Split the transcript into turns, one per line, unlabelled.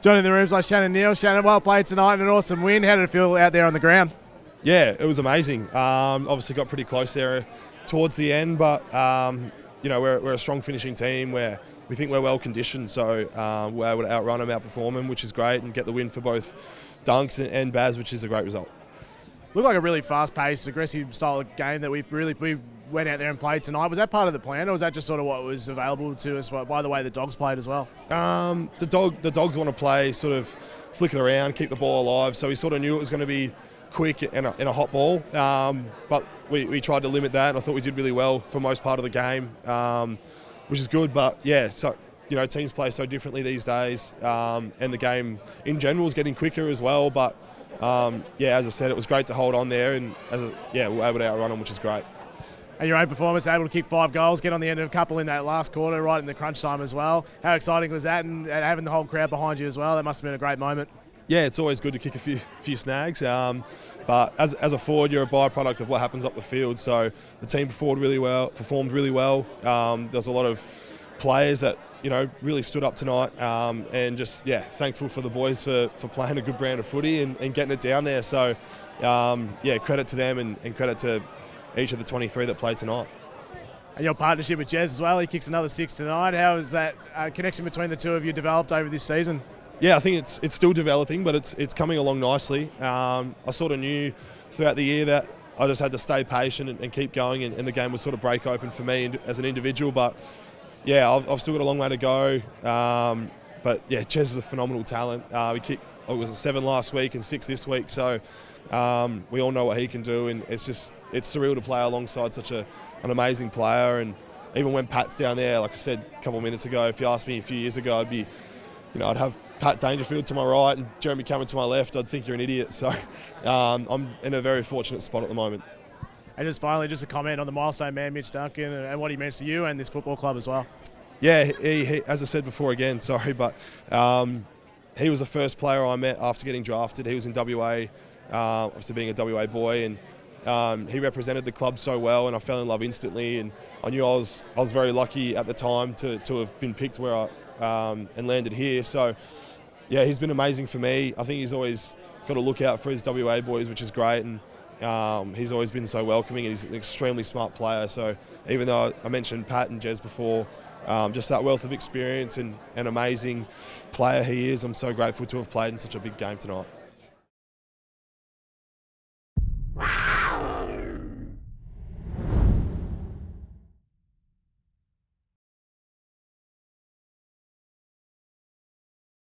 Joining the rooms like Shannon Neale. Shannon, well played tonight and an awesome win. How did it feel out there on the ground?
Yeah, it was amazing. Obviously got pretty close there towards the end, but we're a strong finishing team where we think we're well conditioned, so we're able to outrun them, outperform them, which is great, and get the win for both Dunks and Baz, which is a great result.
Looked like a really fast-paced, aggressive style of game that we went out there and played tonight. Was that part of the plan, or was that just sort of what was available to us by the way the Dogs played as well?
The Dogs want to play, sort of flick it around, keep the ball alive, so we sort of knew it was going to be quick and a hot ball, but we tried to limit that, and I thought we did really well for most part of the game, which is good. But yeah, so teams play so differently these days, and the game in general is getting quicker as well. But as I said, it was great to hold on there, and we were able to outrun them, which is great.
And your own performance, able to kick 5 goals, get on the end of a couple in that last quarter, right in the crunch time as well. How exciting was that, and having the whole crowd behind you as well? That must have been a great moment.
Yeah, it's always good to kick a few snags, but as a forward, you're a byproduct of what happens up the field. So the team performed really well. There's a lot of players that really stood up tonight, and just thankful for the boys for playing a good brand of footy and getting it down there. So credit to them and credit to each of the 23 that played tonight.
And your partnership with Jez as well, he kicks another 6 tonight. How has that connection between the two of you developed over this season?
Yeah, I think it's still developing, but it's coming along nicely. I sort of knew throughout the year that I just had to stay patient and keep going, and the game would sort of break open for me as an individual. But yeah, I've still got a long way to go. But yeah, Jez is a phenomenal talent. We kicked, it was a 7 last week and 6 this week, so we all know what he can do, and it's surreal to play alongside such an amazing player. And even when Pat's down there, like I said a couple of minutes ago, if you asked me a few years ago, I'd have Pat Dangerfield to my right and Jeremy Cameron to my left. I'd think you're an idiot. So I'm in a very fortunate spot at the moment.
And just finally, just a comment on the milestone man, Mitch Duncan, and what he means to you and this football club as well. Yeah,
he as I said before again, sorry, but he was the first player I met after getting drafted. He was in WA, obviously being a WA boy, and he represented the club so well, and I fell in love instantly. And I knew I was very lucky at the time to have been picked where I and landed here. So yeah, he's been amazing for me. I think he's always got to look out for his WA boys, which is great, and he's always been so welcoming, and he's an extremely smart player. So even though I mentioned Pat and Jez before, just that wealth of experience and amazing player he is, I'm so grateful to have played in such a big game tonight.